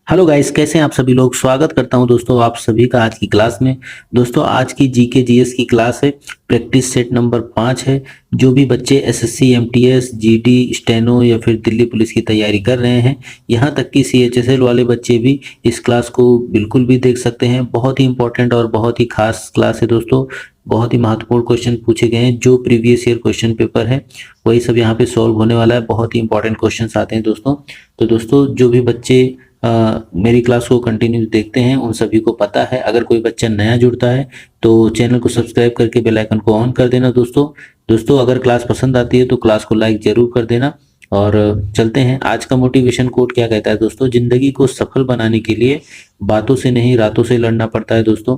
Hello guys, कैसे हैं आप सभी लोग। स्वागत करता हूं दोस्तों आप सभी का आज की क्लास में। दोस्तों आज की जीके जीएस की क्लास है। प्रैक्टिस सेट नंबर 5 है। जो भी बच्चे एसएससी एमटीएस जीडी स्टेनो या फिर दिल्ली पुलिस की तैयारी कर रहे हैं, यहां तक कि सीएचएसएल वाले बच्चे भी इस क्लास को बिल्कुल भी देख सकते हैं। बहुत ही इंपॉर्टेंट और बहुत ही खास क्लास है दोस्तों। बहुत ही महत्वपूर्ण क्वेश्चन पूछे गए हैं। जो प्रीवियस ईयर क्वेश्चन पेपर है वही सब यहाँ पे सॉल्व होने वाला है। बहुत ही इंपॉर्टेंट क्वेश्चन आते हैं दोस्तों। तो दोस्तों जो भी बच्चे मेरी क्लास को कंटिन्यू देखते हैं उन सभी को पता है। अगर कोई बच्चा नया जुड़ता है तो चैनल को सब्सक्राइब करके बेल आइकन को ऑन कर देना दोस्तों। दोस्तों अगर क्लास पसंद आती है तो क्लास को लाइक जरूर कर देना। और चलते हैं। आज का मोटिवेशन कोट क्या कहता है दोस्तों। जिंदगी को सफल बनाने के लिए बातों से नहीं रातों से लड़ना पड़ता है दोस्तों।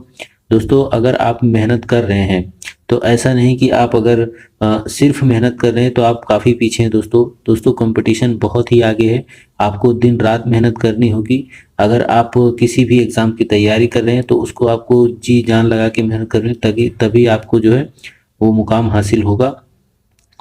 दोस्तों अगर आप मेहनत कर रहे हैं तो ऐसा नहीं कि आप अगर सिर्फ मेहनत कर रहे हैं तो आप काफ़ी पीछे हैं दोस्तों। दोस्तों कंपटीशन बहुत ही आगे है। आपको दिन रात मेहनत करनी होगी। अगर आप किसी भी एग्ज़ाम की तैयारी कर रहे हैं तो उसको आपको जी जान लगा के मेहनत करनी तभी तभी आपको जो है वो मुकाम हासिल होगा।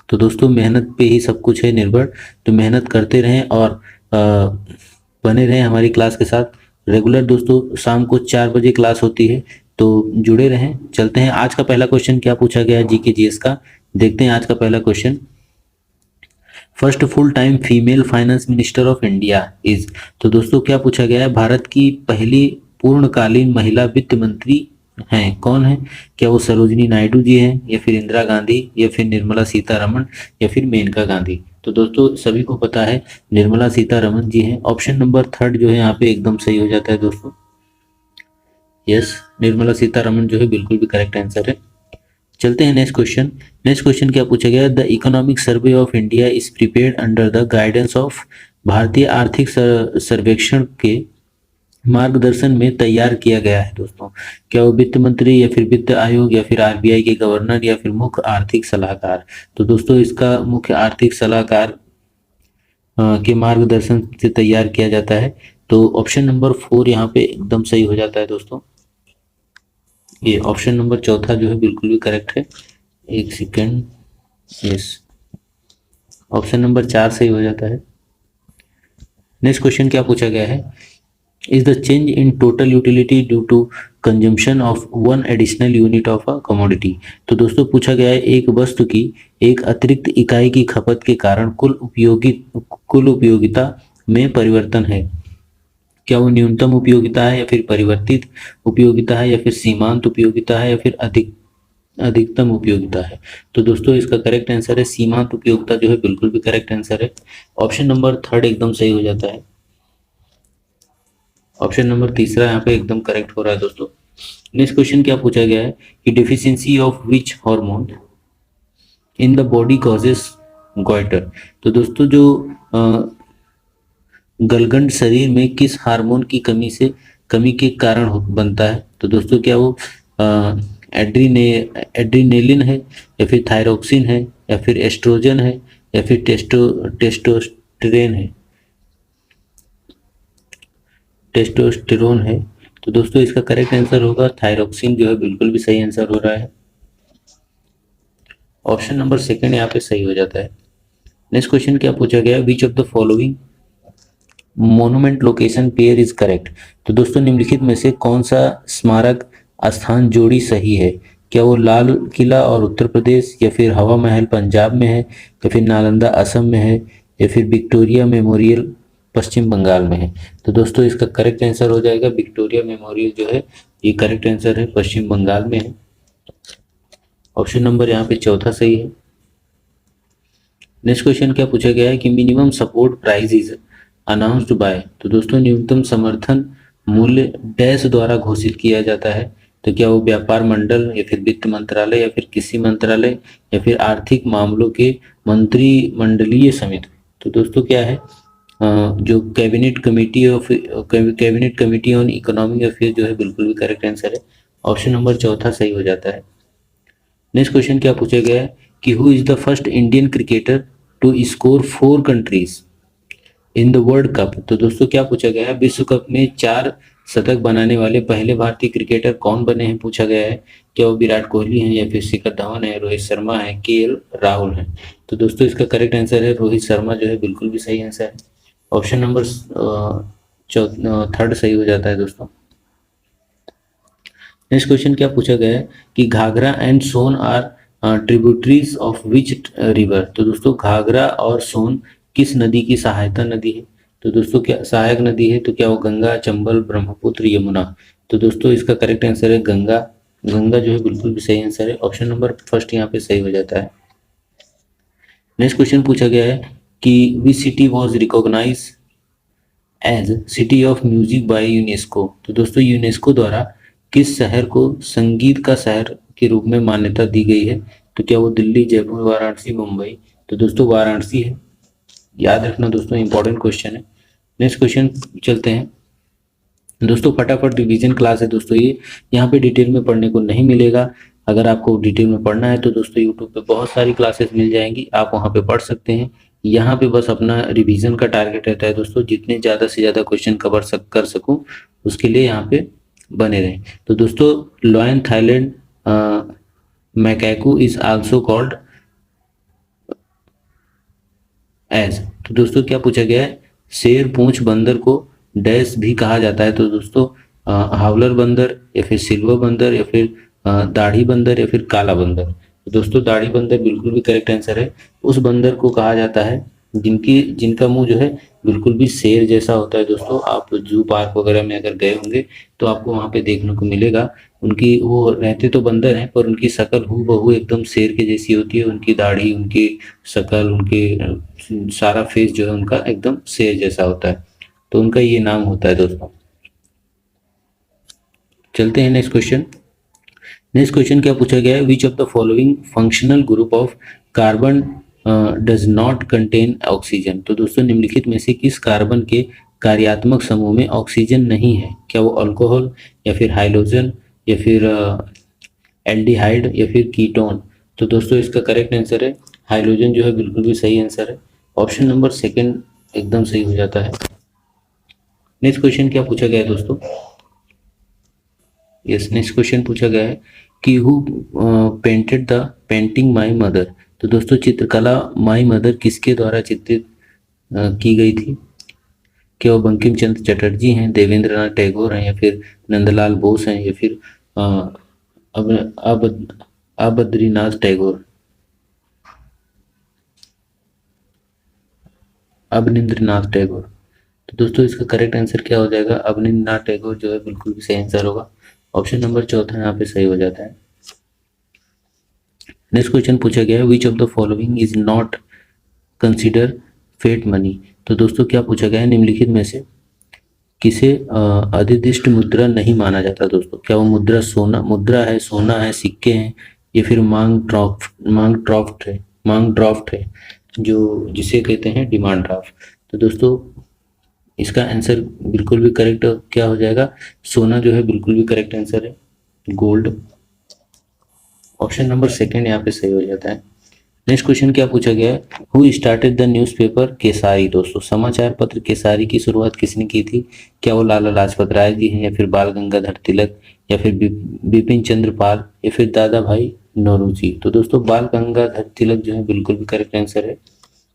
तो दोस्तों मेहनत पे ही सब कुछ है निर्भर। तो मेहनत करते रहें और बने रहें हमारी क्लास के साथ। रेगुलर दोस्तों शाम को 4 बजे क्लास होती है तो जुड़े रहें। चलते हैं। आज का पहला क्वेश्चन क्या पूछा गया है जीके जीएस का, देखते हैं आज का पहला question. First full time female finance minister of India is. तो दोस्तों क्या पूछा गया है, भारत की पहली पूर्णकालीन महिला वित्त मंत्री हैं, कौन है। क्या वो सरोजिनी नायडू जी हैं या फिर इंदिरा गांधी या फिर निर्मला सीतारमण या फिर मेनका गांधी। तो दोस्तों सभी को पता है निर्मला सीतारमण जी हैं। ऑप्शन नंबर थर्ड जो है यहाँ पे एकदम सही हो जाता है दोस्तों। यस, निर्मला सीतारमण जो है बिल्कुल भी करेक्ट आंसर है। चलते हैं नेक्स्ट क्वेश्चन। नेक्स्ट क्वेश्चन क्या पूछा गया, the economic survey of India is prepared under the guidance of. भारतीय आर्थिक सर्वेक्षण के मार्गदर्शन में तैयार किया गया है दोस्तों। क्या वो वित्त मंत्री या फिर वित्त आयोग या फिर आरबीआई के गवर्नर या फिर मुख्य आर्थिक सलाहकार। तो दोस्तों इसका मुख्य आर्थिक सलाहकार के मार्गदर्शन से तैयार किया जाता है। तो ऑप्शन नंबर 4 यहाँ पे एकदम सही हो जाता है दोस्तों। ये ऑप्शन नंबर चौथा जो है बिल्कुल भी करेक्ट है। एक सेकेंड। यस, ऑप्शन नंबर 4 सही हो जाता है। नेक्स्ट क्वेश्चन क्या पूछा गया है, is the change in total utility due to consumption of one additional unit of a commodity. तो दोस्तों पूछा गया है एक वस्तु की एक अतिरिक्त इकाई की खपत के कारण कुल उपयोगिता में परिवर्तन है। क्या वो न्यूनतम उपयोगिता है या फिर परिवर्तित उपयोगिता है या फिर सीमांत उपयोगिता है या फिर अधिकतम उपयोगिता है। तो दोस्तों इसका करेक्ट आंसर है सीमांत उपयोगिता जो है बिल्कुल भी करेक्ट आंसर है। ऑप्शन नंबर थर्ड एकदम सही हो जाता है। ऑप्शन नंबर तीसरा यहाँ पे एकदम करेक्ट हो रहा है दोस्तों। नेक्स्ट क्वेश्चन क्या पूछा गया है कि deficiency of which hormone in the body causes goitre. तो दोस्तों जो गलगंड शरीर में किस हार्मोन की कमी के कारण बनता है। तो दोस्तों क्या वो एड्रीनेलिन है या फिर थायरोक्सिन है या फिर एस्ट्रोजन है या फिर टेस्टोस्टेरोन है। तो दोस्तों इसका करेक्ट आंसर होगा थायरोक्सिन जो है बिल्कुल भी सही आंसर हो रहा है। ऑप्शन नंबर सेकंड यहाँ पे सही हो जाता है। नेक्स्ट क्वेश्चन क्या पूछा गया, विच of the following monument location pair is correct. तो दोस्तों निम्नलिखित में से कौन सा स्मारक स्थान जोड़ी सही है। क्या वो लाल किला और उत्तर प्रदेश या फिर हवा महल पंजाब में है या फिर नालंदा असम में है या फिर विक्टोरिया मेमोरियल पश्चिम बंगाल में है। तो दोस्तों इसका करेक्ट आंसर हो जाएगा विक्टोरिया मेमोरियल जो है ये करेक्ट आंसर है, पश्चिम बंगाल में है। ऑप्शन नंबर यहाँ पे चौथा सही है। नेक्स्ट क्वेश्चन क्या पूछा गया है कि minimum support price is announced by. तो दोस्तों न्यूनतम समर्थन मूल्य डैश द्वारा घोषित किया जाता है। तो क्या वो व्यापार मंडल या फिर वित्त मंत्रालय या फिर कृषि मंत्रालय या फिर आर्थिक मामलों के मंत्रिमंडलीय समिति। तो दोस्तों क्या है जो cabinet committee on economic affair जो है बिल्कुल भी करेक्ट आंसर है। ऑप्शन नंबर चौथा सही हो जाता है। नेक्स्ट क्वेश्चन क्या पूछा गया है कि who is the first Indian cricketer to score 4 countries in the world cup. तो दोस्तों क्या पूछा गया है, विश्व कप में 4 शतक बनाने वाले पहले भारतीय क्रिकेटर कौन बने हैं पूछा गया है। क्या वो विराट कोहली हैं या फिर शिखर धवन है, रोहित शर्मा है, केएल राहुल है। तो दोस्तों इसका करेक्ट आंसर है रोहित शर्मा जो है बिल्कुल भी सही आंसर है। ऑप्शन नंबर थर्ड सही हो जाता है दोस्तों। नेक्स्ट क्वेश्चन क्या पूछा गया है कि Ghaghara and Son are tributaries of which river. तो दोस्तों घाघरा और सोन किस नदी की सहायता नदी है? तो दोस्तों क्या सहायक नदी है? तो क्या वो गंगा, चंबल, ब्रह्मपुत्र, यमुना? तो दोस्तों इसका करेक्ट आंसर है गंगा। गंगा जो है बिल्कुल भी सही आंसर है, ऑप्शन नंबर फर्स्ट यहाँ पे सही हो जाता है। नेक्स्ट क्वेश्चन पूछा गया है कि which city was recognise as city of music by UNESCO. तो दोस्तों यूनेस्को द्वारा किस शहर को संगीत का शहर के रूप में मान्यता दी गई है? तो क्या वो दिल्ली, जयपुर, वाराणसी, मुंबई? तो दोस्तों वाराणसी है, याद रखना दोस्तों, इंपॉर्टेंट क्वेश्चन है। नेक्स्ट क्वेश्चन चलते हैं दोस्तों। फटाफट रिवीजन क्लास है दोस्तों ये, यहाँ पे डिटेल में पढ़ने को नहीं मिलेगा। अगर आपको डिटेल में पढ़ना है तो दोस्तों यूट्यूब पे बहुत सारी क्लासेस मिल जाएंगी, आप वहाँ पे पढ़ सकते हैं। यहाँ पे बस अपना रिवीजन का टारगेट रहता है दोस्तों, जितने ज़्यादा से ज़्यादा क्वेश्चन कर सकूँ उसके लिए यहाँ पे बने रहें। तो दोस्तों lion tailed macaque is also called as. तो दोस्तों क्या पूछा गया है? शेर पूंछ बंदर को डैश भी कहा जाता है। तो दोस्तों हावलर बंदर, या फिर सिल्वर बंदर, या फिर दाढ़ी बंदर, या फिर काला बंदर? तो दोस्तों दाढ़ी बंदर बिल्कुल भी करेक्ट आंसर है। उस बंदर को कहा जाता है जिनका मुंह जो है बिल्कुल भी शेर जैसा होता है। दोस्तों आप जू पार्क वगैरह में अगर गए होंगे तो आपको वहाँ पे देखने को मिलेगा, उनकी वो रहते तो बंदर हैं पर उनकी शक्ल हूबहू एकदम शेर के जैसी होती है। उनकी दाढ़ी, उनकी शक्ल, उनके सारा फेस जो है उनका एकदम शेर जैसा होता है, तो उनका ये नाम होता है दोस्तों। चलते हैं नेक्स्ट क्वेश्चन। नेक्स्ट क्वेश्चन क्या पूछा गया है? Which of the following functional group of carbon does not contain oxygen. तो दोस्तों निम्नलिखित में से किस कार्बन के कार्यात्मक समूह में ऑक्सीजन नहीं है? क्या वो अल्कोहल, या फिर हाइड्रोजन, या फिर एल्डिहाइड, या फिर कीटोन? तो दोस्तों इसका करेक्ट आंसर है हाइड्रोजन जो है बिल्कुल भी सही आंसर है, ऑप्शन नंबर सेकंड एकदम सही हो जाता है। नेक्स्ट क्वेश्चन क्या पूछा गया है दोस्तों? यस, नेक्स्ट क्वेश्चन पूछा गया है कि who painted the painting my mother. तो दोस्तों चित्रकला माई मदर किसके द्वारा चित्रित की गई थी? क्या वो बंकिम चंद्र चटर्जी हैं, देवेंद्र नाथ टैगोर हैं, या फिर नंदलाल बोस हैं, या फिर अब अबद्रीनाथ टैगोर, अवनींद्रनाथ टैगोर? तो दोस्तों इसका करेक्ट आंसर क्या हो जाएगा? अवनींद्रनाथ टैगोर जो है बिल्कुल भी सही आंसर होगा, ऑप्शन नंबर चौथा यहाँ पे सही हो जाता है। नेक्स्ट क्वेश्चन पूछा गया है which of the following is not consider fiat money. तो दोस्तों क्या पूछा गया है? निम्नलिखित में से किसे अधिदिष्ट मुद्रा नहीं माना जाता? दोस्तों क्या वो मुद्रा है, सोना है, सिक्के हैं, या फिर मांग ड्राफ्ट है जो जिसे कहते हैं डिमांड ड्राफ्ट? तो दोस्तों इसका आंसर बिल्कुल भी करेक्ट क्या हो जाएगा? सोना जो है बिल्कुल भी करेक्ट आंसर है, गोल्ड, ऑप्शन नंबर सेकंड यहाँ पे सही हो जाता है। नेक्स्ट क्वेश्चन क्या पूछा गया है? Who started the newspaper Khesari. दोस्तों समाचार पत्र केसारी की शुरुआत किसने की थी? क्या वो लाला लाजपत राय जी हैं, या फिर बाल गंगाधर तिलक, या फिर बिपिन चंद्र पाल, या फिर दादा भाई नौरोजी? तो दोस्तों बाल गंगाधर तिलक जो है बिल्कुल भी करेक्ट आंसर है,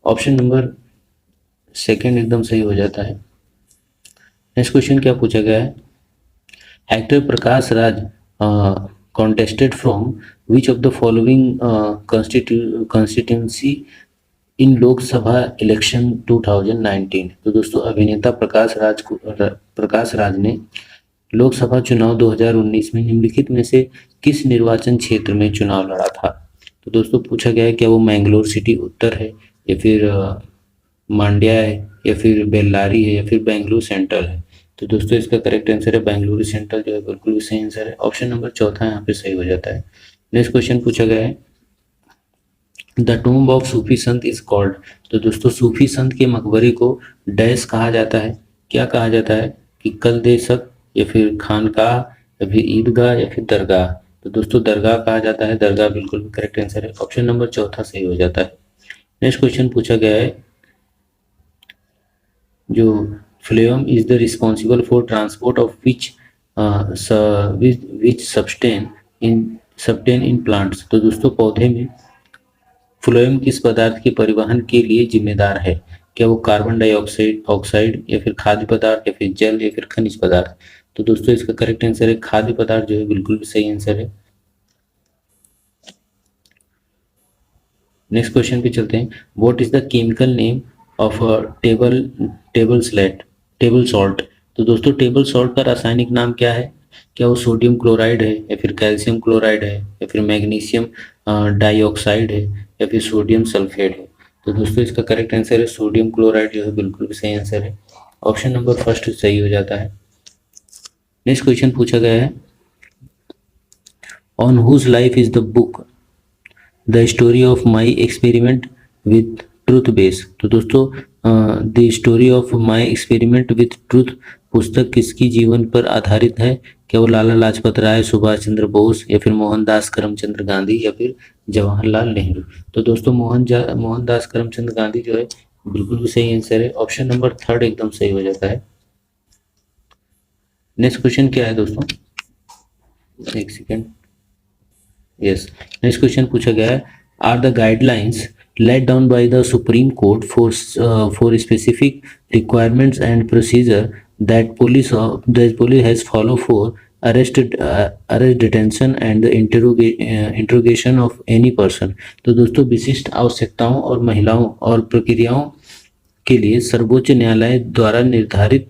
ऑप्शन नंबर सेकंड एकदम सही हो जाता है। नेक्स्ट क्वेश्चन क्या पूछा गया है? Actor Prakash Raj contested from which of the following constituency in Lok Sabha election 2019। तो दोस्तों अभिनेता प्रकाश राज ने लोकसभा चुनाव 2019 में निम्नलिखित में से किस निर्वाचन क्षेत्र में चुनाव लड़ा था? तो दोस्तों पूछा गया है क्या वो मैंगलोर सिटी उत्तर है, या फिर मांड्या है, या फिर बेल्लारी है, या फिर बेंगलुरु सेंट्रल है? तो दोस्तों इसका करेक्ट आंसर है बेंगलुरु सेंट्रल जो है बिल्कुल भी सही आंसर है, ऑप्शन नंबर चौथा यहाँ पे सही हो जाता है। नेक्स्ट क्वेश्चन पूछा गया है the tomb of Sufi Sant is called. तो दोस्तों सूफी संत के मकबरे को डैश कहा जाता है? क्या कहा जाता है कि कल देशक, या फिर खानकाह, या फिर ईदगाह, या फिर दरगाह? तो दोस्तों दरगाह कहा जाता है, दरगाह बिल्कुल भी करेक्ट आंसर है, ऑप्शन नंबर चौथा सही हो जाता है। नेक्स्ट क्वेश्चन पूछा गया है जो phloem is the responsible for transport of which substance in plants। तो दोस्तों पौधे में फ्लोएम किस पदार्थ के परिवहन के लिए जिम्मेदार है? क्या वो कार्बन डाइऑक्साइड ऑक्साइड या फिर खाद्य पदार्थ या फिर जल या फिर खनिज पदार्थ। तो दोस्तों इसका करेक्ट आंसर है खाद्य पदार्थ जो है बिल्कुल भी सही आंसर है। नेक्स्ट क्वेश्चन पे चलते हैं। What is the chemical name of table salt. तो दोस्तों टेबल सॉल्ट का रासायनिक नाम क्या है। क्या वो सोडियम क्लोराइड है या फिर कैल्शियम क्लोराइड है या फिर मैग्नीशियम डाइऑक्साइड है या फिर सोडियम सल्फेट है। तो दोस्तों इसका करेक्ट आंसर है सोडियम क्लोराइड जो है बिल्कुल भी सही आंसर है। ऑप्शन नंबर फर्स्ट सही हो जाता है। नेक्स्ट क्वेश्चन पूछा गया है on whose life is the book the story of my experiment with truth base. तो दोस्तों the story of my experiment with truth पुस्तक किसकी जीवन पर आधारित है। क्या वो लाला लाजपत राय, सुभाष चंद्र बोस या फिर मोहनदास करमचंद गांधी या फिर जवाहरलाल नेहरू। तो दोस्तों मोहनदास करमचंद गांधी जो है बिल्कुल भी सही आंसर है। ऑप्शन नंबर थर्ड एकदम सही हो जाता है। नेक्स्ट क्वेश्चन क्या है दोस्तों, एक सेकेंड, यस। नेक्स्ट क्वेश्चन पूछा गया है are the guidelines laid down by the Supreme Court for specific requirements and procedure that police has followed for arrest, detention and the interrogation of any person। तो दोस्तों विशिष्ट आवश्यकताओं और महिलाओं और प्रक्रियाओं के लिए सर्वोच्च न्यायालय द्वारा निर्धारित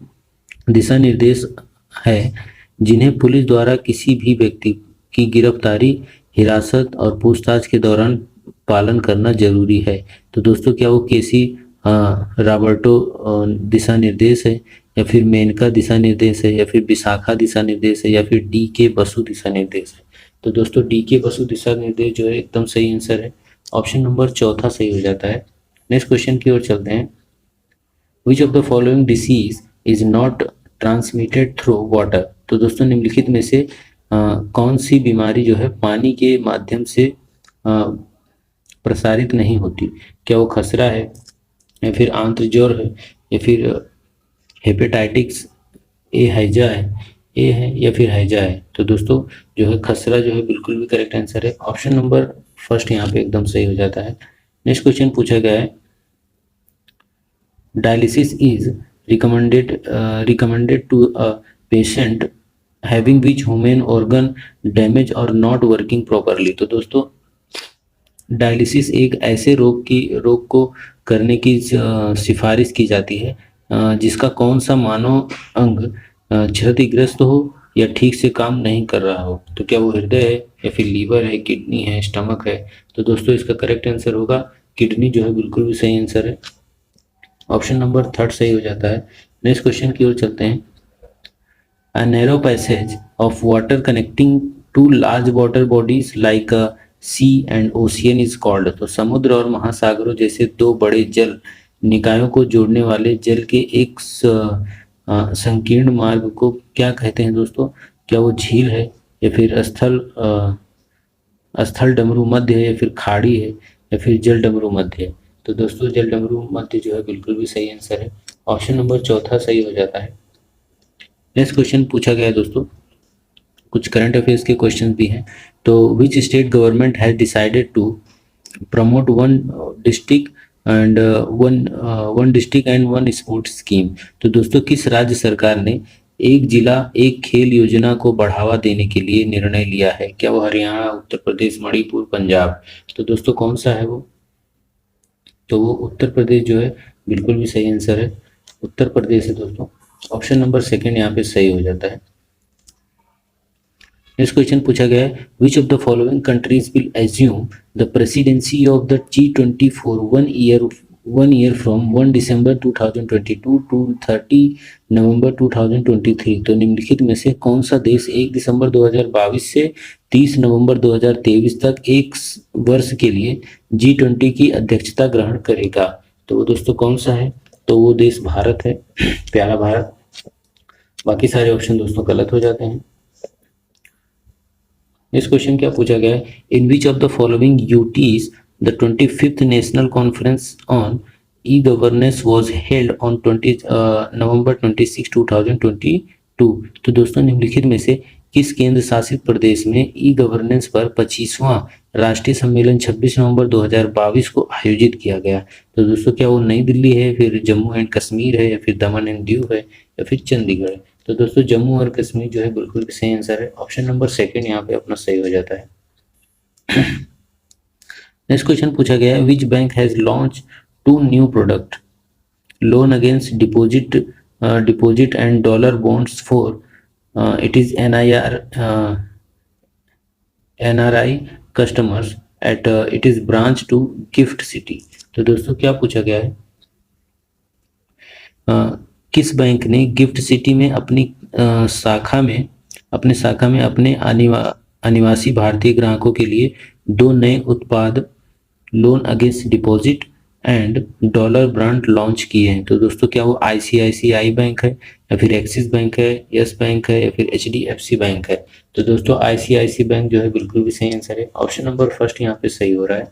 दिशा निर्देश है जिन्हें पुलिस द्वारा किसी भी व्यक्ति की गिरफ्तारी, हिरासत और पूछताछ के दौरान पालन करना जरूरी है। तो दोस्तों क्या वो केसी रॉबर्टो दिशा निर्देश है या फिर मेनका दिशा निर्देश है या फिर विशाखा दिशा निर्देश है या फिर डी के बसु दिशा निर्देश है। तो दोस्तों डी के बसु दिशा निर्देश जो है एकदम सही आंसर है। ऑप्शन नंबर चौथा सही हो जाता है। नेक्स्ट क्वेश्चन की ओर चलते हैं। विच of the following disease is not transmitted through water. तो दोस्तों निम्नलिखित में से कौन सी बीमारी जो है पानी के माध्यम से प्रसारित नहीं होती। क्या वो खसरा है या फिर आंत्रज्वर है या फिर हेपेटाइटिस ए है या फिर हैजा है। तो दोस्तों जो है खसरा जो है बिल्कुल भी करेक्ट आंसर है। ऑप्शन नंबर फर्स्ट यहाँ पे एकदम सही हो जाता है। नेक्स्ट क्वेश्चन पूछा गया है dialysis is recommended to a patient having which human organ damage और नॉट वर्किंग प्रॉपरली। तो दोस्तों डायलिसिस एक ऐसे रोग को करने की सिफारिश की जाती है जिसका कौन सा मानव अंग क्षतिग्रस्त हो या ठीक से काम नहीं कर रहा हो। तो क्या वो हृदय है या फिर लीवर है, किडनी है, स्टमक है। तो दोस्तों इसका करेक्ट आंसर होगा किडनी जो है बिल्कुल भी सही आंसर है। ऑप्शन नंबर थर्ड सही हो जाता है। नेक्स्ट क्वेश्चन की ओर चलते हैं। A narrow passage of water connecting two large water bodies like a sea and ocean is called। तो समुद्र और महासागरों जैसे दो बड़े जल निकायों को जोड़ने वाले जल के एक संकीर्ण मार्ग को क्या कहते हैं दोस्तों। क्या वो झील है या फिर स्थल डमरू मध्य है या फिर खाड़ी है या फिर जल डमरू मध्य है। तो दोस्तों जल डमरू मध्य जो है बिल्कुल भी सही आंसर है। ऑप्शन नंबर चौथा सही हो जाता है। नेक्स्ट क्वेश्चन पूछा गया है दोस्तों, कुछ करंट अफेयर्स के क्वेश्चन भी हैं। तो which state government has decided to promote one district and one sports scheme. तो दोस्तों किस राज्य सरकार ने एक जिला एक खेल योजना को बढ़ावा देने के लिए निर्णय लिया है। क्या वो हरियाणा, उत्तर प्रदेश, मणिपुर, पंजाब। तो दोस्तों कौन सा है वो, तो वो उत्तर प्रदेश जो है बिल्कुल भी सही आंसर है। उत्तर प्रदेश है दोस्तों। ऑप्शन नंबर सेकंड यहाँ पे सही हो जाता है। नेक्स्ट क्वेश्चन पूछा गया है which of the following countries will assume the presidency of the G20 for 1 year from 1 December 2022 to 30 November 2023। तो निम्नलिखित में से कौन सा देश 1 दिसंबर 2022 से 30 नवंबर 2023 तक एक वर्ष के लिए G20 की अध्यक्षता ग्रहण करेगा। तो वो दोस्तों कौन सा है, तो वो देश भारत है, प्यारा भारत। बाकी सारे ऑप्शन दोस्तों गलत हो जाते हैं। नेक्स्ट क्वेश्चन क्या पूछा गया है in which of the following UTs the 25th national conference on e governance was held on November 26, 2022। तो दोस्तों निम्नलिखित में से किस केंद्र शासित प्रदेश में ई गवर्नेंस पर 25वां राष्ट्रीय सम्मेलन 26 नवंबर 2022 को आयोजित किया गया? तो दोस्तों क्या वो नई दिल्ली है, फिर जम्मू एंड कश्मीर है, या फिर दमन एंड दीव है, या फिर चंडीगढ़ है? तो दोस्तों जम्मू और कश्मीर जो है बिल्कुल भी सही आंसर है। ऑप्शन नंबर सेकंड यहाँ पे अपना सही हो जाता है। नेक्स्ट क्वेश्चन पूछा गया है, which bank has launch 2 new product, loan against deposit and dollar bonds for it is NRI customers at it is branch to gift city. तो दोस्तों क्या पूछा गया है, किस बैंक ने गिफ्ट सिटी में अपनी शाखा में अपने अनिवासी भारतीय ग्राहकों के लिए 2 नए उत्पाद loan against deposit and dollar brand launch किए हैं? तो दोस्तों क्या वो ICICI बैंक है, या फिर एक्सिस बैंक है, यस बैंक है, या फिर HDFC बैंक है? तो दोस्तों ICICI बैंक जो है बिल्कुल भी सही आंसर है। ऑप्शन नंबर फर्स्ट यहाँ पे सही हो रहा है।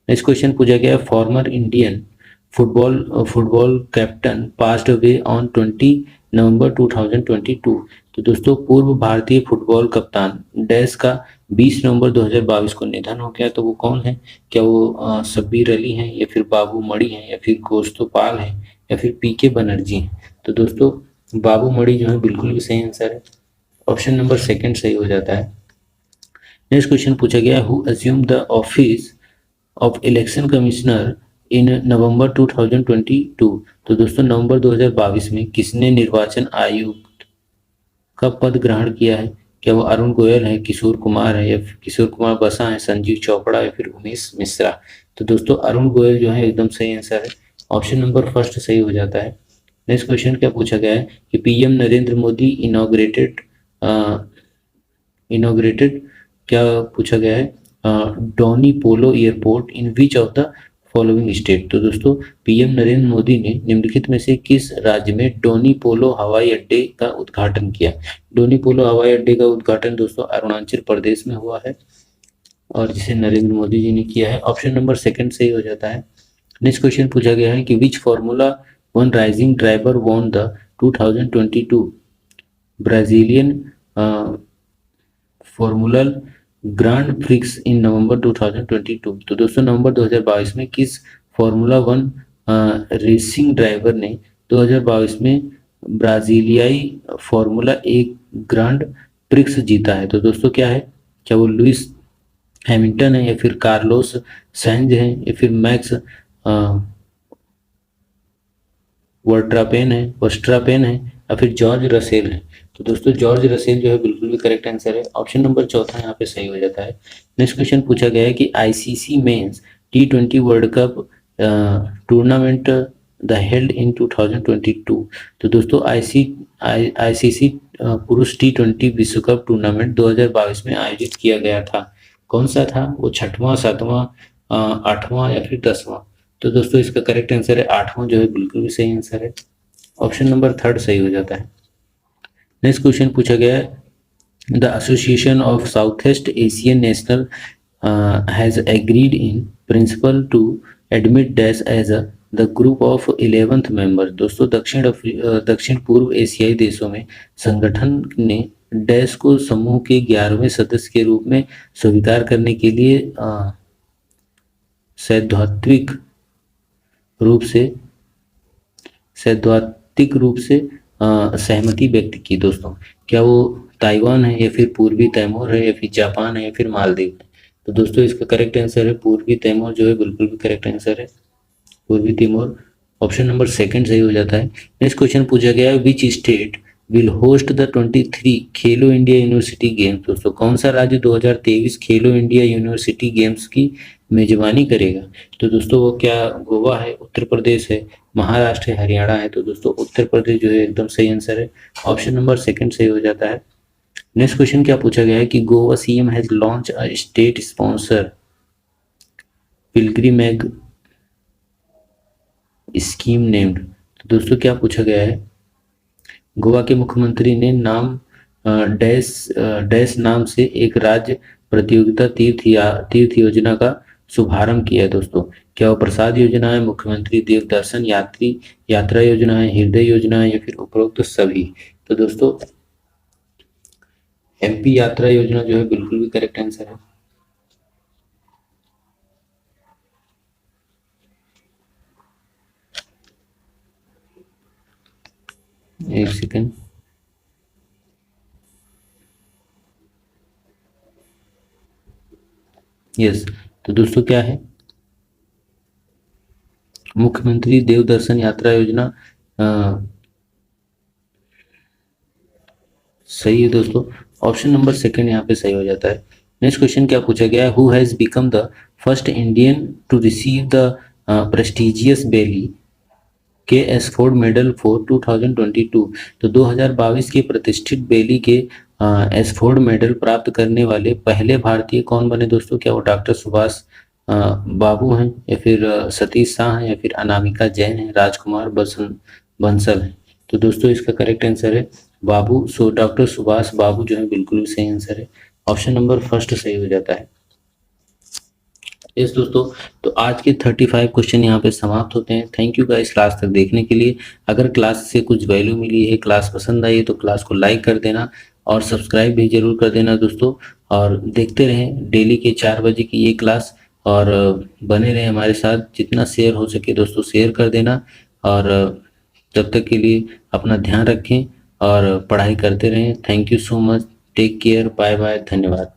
नेक्स्ट क्वेश्चन पूछा गया है, former Indian football captain passed away on 20 नवंबर 2022। तो दोस्तों पूर्व भारतीय फुटबॉल कप्तान डैश का 20 नवंबर 2022 को निधन हो गया। तो वो कौन है? क्या वो शब्बीर अली हैं, या फिर बाबू मणि हैं, या फिर गोस्तोपाल हैं, या फिर PK बनर्जी हैं? तो दोस्तों बाबू मणि जो है बिल्कुल भी सही आंसर है। ऑप्शन नंबर सेकंड सही हो जाता है। नेक्स्ट क्वेश्चन पूछा गया, who assumed the office of election commissioner in November 2022। तो दोस्तों नवंबर 2022 में किसने निर्वाचन आयुक्त का पद ग्रहण किया है? क्या वो अरुण गोयल है, किशोर कुमार है, या किशोर कुमार बसा है, संजीव चोपड़ा, या फिर उमेश मिश्रा? तो दोस्तों अरुण गोयल जो है एकदम सही आंसर है। ऑप्शन नंबर फर्स्ट सही हो जाता है। नेक्स्ट क्वेश्चन क्या पूछा गया है कि PM नरेंद्र मोदी इनॉग्रेटेड क्या पूछा गया है, Doni Polo airport in which of the following state? तो दोस्तों PM नरेंद्र मोदी ने निम्नलिखित में से किस राज्य में डोनी पोलो हवाई अड्डे का उद्घाटन किया? डोनी पोलो हवाई अड्डे का उद्घाटन दोस्तों अरुणाचल प्रदेश में हुआ है, और जिसे नरेंद्र मोदी जी ने किया है। ऑप्शन नंबर सेकंड सही हो जाता है। नेक्स्ट क्वेश्चन पूछा गया है कि which formula 1 rising driver won the 2022 Brazilian formula grand prix in November 2022। तो दोस्तों नवंबर 2022 में किस फॉर्मूला 1 रेसिंग ड्राइवर ने 2022 में ब्राजीलियाई फॉर्मूला 1 ग्रांड प्रिक्स जीता है? तो दोस्तों क्या है, क्या वो लुइस हैमिल्टन है, या फिर कार्लोस सैंज है, या फिर मैक्स वर्स्ट्रापेन है, या फिर जॉर्ज रसेल है? तो दोस्तों जॉर्ज रसेल जो है बिल्कुल भी करेक्ट आंसर है। ऑप्शन नंबर चौथा यहाँ पे सही हो जाता है। नेक्स्ट क्वेश्चन पूछा गया है कि ICC men's T20 world cup tournament the held in 2022। तो दोस्तों ICC पुरुष T20 विश्व कप टूर्नामेंट 2022 में आयोजित किया गया था। कौन सा था वो? 6वां, 7वां, 8वां, या फिर 10वां? तो दोस्तों इसका करेक्ट आंसर है 8वां जो है बिल्कुल भी सही आंसर है। ऑप्शन नंबर थर्ड सही हो जाता है। नेक्स्ट क्वेश्चन पूछा गया है, the association of south east Asian national has agreed in principle to admit dash as the group of 11th member. दोस्तों दक्षिण पूर्व एशियाई देशों में संगठन ने डैश को समूह के 11वें सदस्य के रूप में स्वीकार करने के लिए सैद्धांतिक रूप से सहमति व्यक्त की। दोस्तों क्या वो ताइवान है, या फिर पूर्वी तैमूर है, या फिर जापान है, या फिर मालदीव है? तो दोस्तों इसका करेक्ट आंसर है पूर्वी तैमूर जो है बिल्कुल भी करेक्ट आंसर है, पूर्वी तैमूर। ऑप्शन नंबर सेकंड सही हो जाता है। नेक्स्ट क्वेश्चन पूछा गया है, which state will host the 23 Khelo India university games. दोस्तों कौन सा राज्य 2023 खेलो इंडिया यूनिवर्सिटी गेम्स की मेजबानी करेगा? तो दोस्तों वो क्या गोवा है, उत्तर प्रदेश है, महाराष्ट्र है, हरियाणा है? तो दोस्तों उत्तर प्रदेश जो है एकदम सही आंसर है। ऑप्शन नंबर सेकंड सही हो जाता है। नेक्स्ट क्वेश्चन क्या पूछा गया है कि Goa CM has launch a state sponsor pilgrimage scheme named. तो दोस्तों क्या पूछा गया है, गोवा के मुख्यमंत्री ने नाम डैश नाम से एक राज्य प्रतियोगिता तीर्थ योजना का शुभारंभ किया है। दोस्तों क्या वो प्रसाद योजना है, मुख्यमंत्री देव दर्शन यात्रा योजना है, हृदय योजना है, या फिर उपरोक्त सभी? तो दोस्तों एमपी यात्रा योजना जो है बिल्कुल भी करेक्ट आंसर है। एक सेकेंड। यस, तो दोस्तों क्या है, मुख्यमंत्री देवदर्शन यात्रा योजना सही है दोस्तों। ऑप्शन नंबर सेकंड यहाँ पे सही हो जाता है। नेक्स्ट क्वेश्चन क्या पूछा गया है, who has become the first Indian to receive the prestigious Bailey K Ashford medal for 2022। तो 2022 के प्रतिष्ठित बेली के एसफोर्ड मेडल प्राप्त करने वाले पहले भारतीय कौन बने दोस्तों? क्या वो डॉक्टर सुभाष बाबू हैं, या फिर सतीश शाह हैं, या फिर अनामिका जैन है, राजकुमार बंसल है? तो दोस्तों इसका करेक्ट आंसर है बाबू। डॉक्टर सुभाष बाबू जो है बिल्कुल भी सही आंसर है। ऑप्शन नंबर फर्स्ट सही हो जाता है। यस दोस्तों, तो आज के 35 क्वेश्चन यहाँ पे समाप्त होते हैं। थैंक यू गाइस क्लास तक देखने के लिए। अगर क्लास से कुछ वैल्यू मिली है, क्लास पसंद आई है, तो क्लास को लाइक कर देना और सब्सक्राइब भी जरूर कर देना दोस्तों। और देखते रहें डेली के 4 बजे की ये क्लास, और बने रहें हमारे साथ। जितना शेयर हो सके दोस्तों शेयर कर देना। और तब तक के लिए अपना ध्यान रखें और पढ़ाई करते रहें। Thank you so much, take care, bye bye, धन्यवाद।